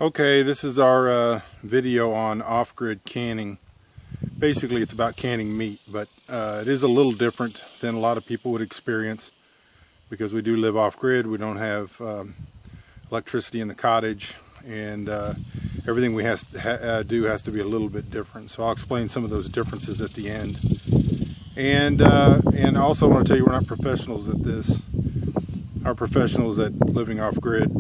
Okay, this is our video on off-grid canning. Basically, it's about canning meat, but it is a little different than a lot of people would experience because we do live off-grid. We don't have electricity in the cottage, and everything we do has to be a little bit different. So I'll explain some of those differences at the end. And also I want to tell you we're not professionals at this. Our professionals at living off-grid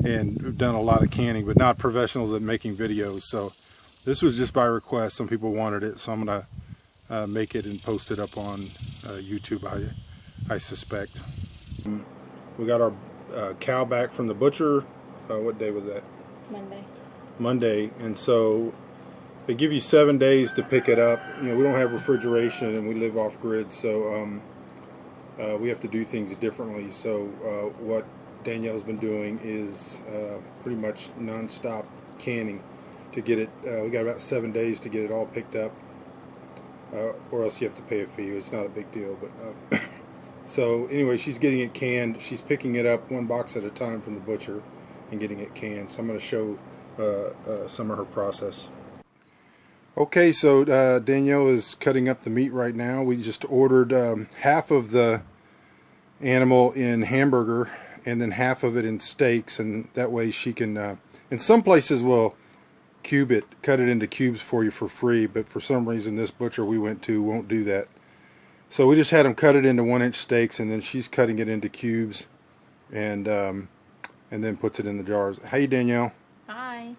and have done a lot of canning, but not professionals at making videos. So this was just by request. Some people wanted it, so I'm gonna make it and post it up on YouTube, I suspect. We got our cow back from the butcher. What day was that? Monday. And so they give you 7 days to pick it up. You know, we don't have refrigeration and we live off grid, so we have to do things differently. So what Danielle's been doing is pretty much non-stop canning to get it. We got about 7 days to get it all picked up, or else you have to pay a fee. It's not a big deal, but so anyway, she's getting it canned. She's picking it up one box at a time from the butcher and getting it canned. So I'm going to show some of her process. Okay, so Danielle is cutting up the meat right now. We just ordered half of the animal in hamburger and then half of it in steaks, and that way she can, in some places will cut it into cubes for you for free, but for some reason this butcher we went to won't do that. So we just had them cut it into 1-inch steaks, and then she's cutting it into cubes and then puts it in the jars. Hey Danielle. Hi.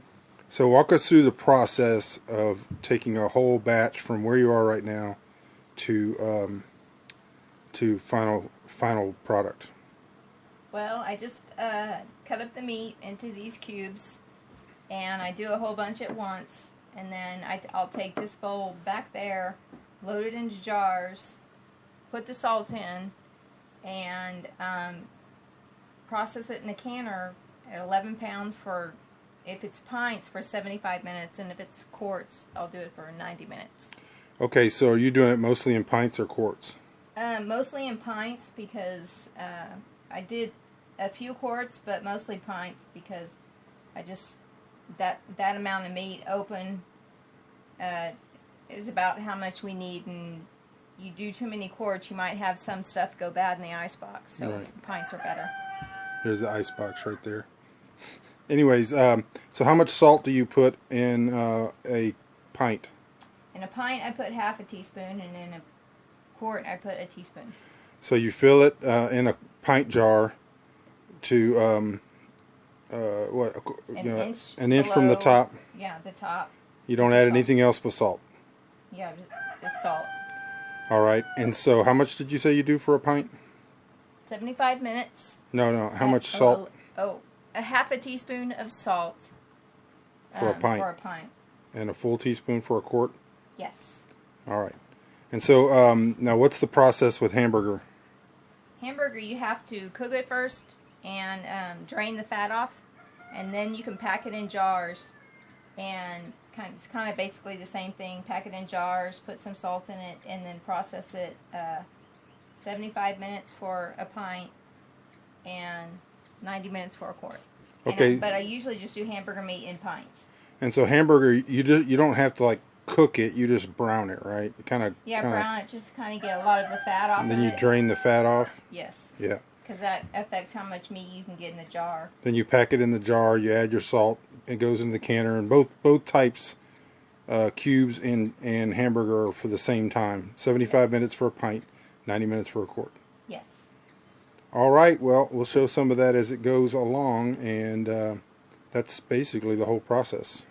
So walk us through the process of taking a whole batch from where you are right now to final product. Well, I just cut up the meat into these cubes, and I do a whole bunch at once, and then I'll take this bowl back there, load it into jars, put the salt in, and process it in a canner at 11 pounds for, if it's pints, for 75 minutes, and if it's quarts, I'll do it for 90 minutes. Okay, so are you doing it mostly in pints or quarts? Mostly in pints, because I did a few quarts, but mostly pints because I just, that amount of meat open is about how much we need, and you do too many quarts, you might have some stuff go bad in the icebox, so right. Pints are better. There's the icebox right there. Anyways, so how much salt do you put in a pint? In a pint, I put half a teaspoon, and in a quart, I put a teaspoon. So you fill it in a pint jar to an inch from the top. Yeah, the top. You don't add anything else but salt. Yeah, just salt. All right. And so, how much did you say you do for a pint? 75 minutes. No. How much salt? A half a teaspoon of salt. For a pint. For a pint. And a full teaspoon for a quart? Yes. All right. And so, now what's the process with hamburger? Hamburger, you have to cook it first and drain the fat off, and then you can pack it in jars, and it's kind of basically the same thing. Pack it in jars, put some salt in it, and then process it 75 minutes for a pint and 90 minutes for a quart. Okay. But I usually just do hamburger meat in pints. And so hamburger, you don't have to like cook it, you just brown it, right? Brown it just to kind of get a lot of the fat off. And then you drain the fat off? Yes. Yeah. Because that affects how much meat you can get in the jar. Then you pack it in the jar, you add your salt, it goes in the canner, and both types, cubes and hamburger, are for the same time. 75 minutes for a pint, 90 minutes for a quart. Yes. All right, well, we'll show some of that as it goes along, and that's basically the whole process.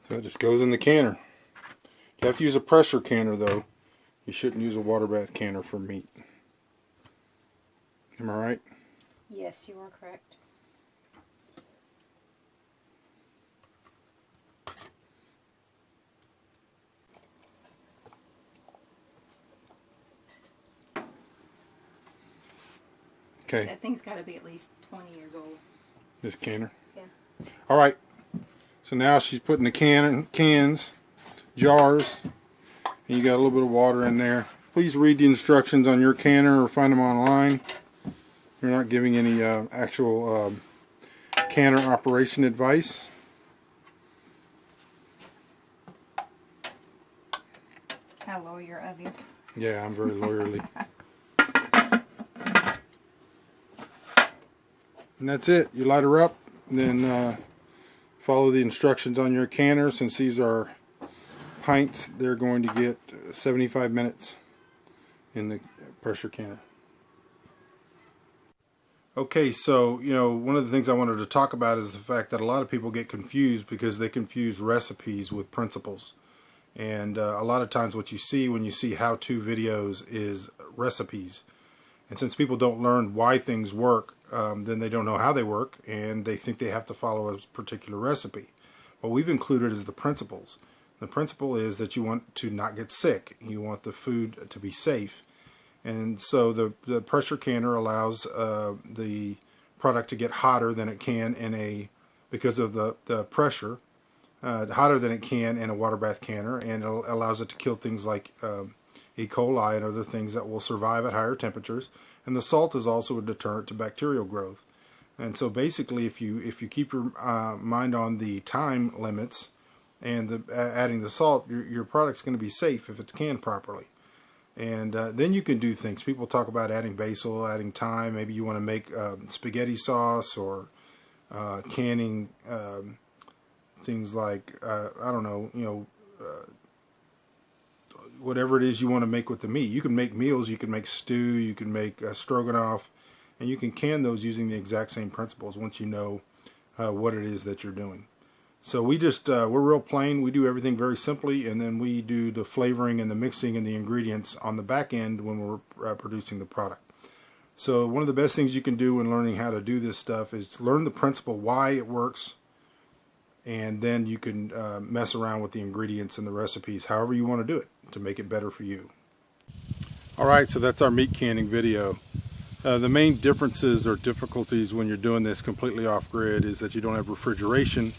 So it just goes in the canner. You have to use a pressure canner, though. You shouldn't use a water bath canner for meat. Am I right? Yes, you are correct. Okay. That thing's got to be at least 20 years old. This canner? Yeah. All right. So now she's putting the cans, jars, and you got a little bit of water in there. Please read the instructions on your canner or find them online. We're not giving any actual canner operation advice. How lawyer of you. Yeah, I'm very lawyerly. And that's it. You light her up, and then follow the instructions on your canner. Since these are pints, they're going to get 75 minutes in the pressure canner. Okay, so, you know, one of the things I wanted to talk about is the fact that a lot of people get confused because they confuse recipes with principles. And a lot of times what you see when you see how-to videos is recipes. And since people don't learn why things work, then they don't know how they work, and they think they have to follow a particular recipe. What we've included is the principles. The principle is that you want to not get sick. You want the food to be safe. And so the pressure canner allows the product to get hotter than it can because of the pressure, hotter than it can in a water bath canner, and it allows it to kill things like E. coli and other things that will survive at higher temperatures. And the salt is also a deterrent to bacterial growth. And so basically, if you keep your mind on the time limits and adding the salt, your product's going to be safe if it's canned properly. And then you can do things. People talk about adding basil, adding thyme. Maybe you want to make spaghetti sauce or canning things like, I don't know, you know, whatever it is you want to make with the meat. You can make meals, you can make stew, you can make stroganoff, and you can can those using the exact same principles once you know what it is that you're doing. So we just, we're real plain. We do everything very simply, and then we do the flavoring and the mixing and the ingredients on the back end when we're producing the product. So one of the best things you can do when learning how to do this stuff is learn the principle, why it works, and then you can mess around with the ingredients and the recipes however you want to do it to make it better for you. Alright, so that's our meat canning video. The main differences or difficulties when you're doing this completely off-grid is that you don't have refrigeration,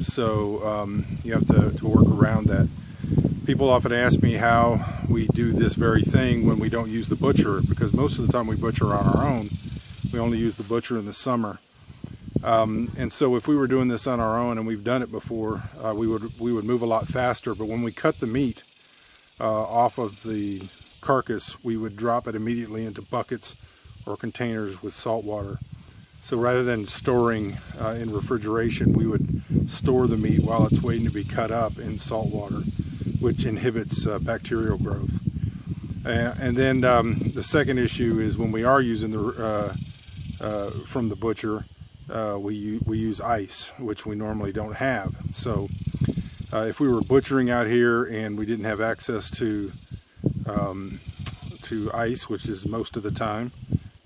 so you have to work around that. People often ask me how we do this very thing when we don't use the butcher, because most of the time we butcher on our own. We only use the butcher in the summer. And so if we were doing this on our own, and we've done it before, we would move a lot faster. But when we cut the meat off of the carcass, we would drop it immediately into buckets or containers with salt water. So rather than storing in refrigeration, we would store the meat while it's waiting to be cut up in salt water, which inhibits bacterial growth. And then the second issue is when we are using the from the butcher, we use ice, which we normally don't have. So if we were butchering out here and we didn't have access to ice, which is most of the time,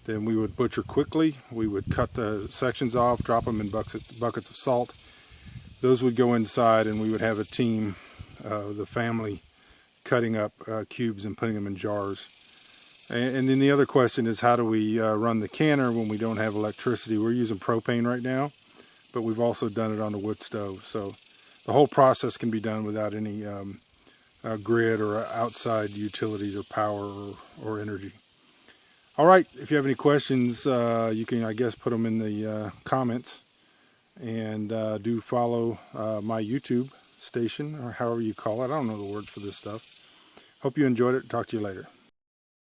then we would butcher quickly. We would cut the sections off, drop them in buckets of salt. Those would go inside, and we would have a team, the family, cutting up cubes and putting them in jars. And then the other question is, how do we run the canner when we don't have electricity? We're using propane right now, but we've also done it on the wood stove. So the whole process can be done without any grid or outside utilities or power or energy. All right, if you have any questions, you can, I guess, put them in the comments. And do follow my YouTube station, or however you call it. I don't know the word for this stuff. Hope you enjoyed it. Talk to you later.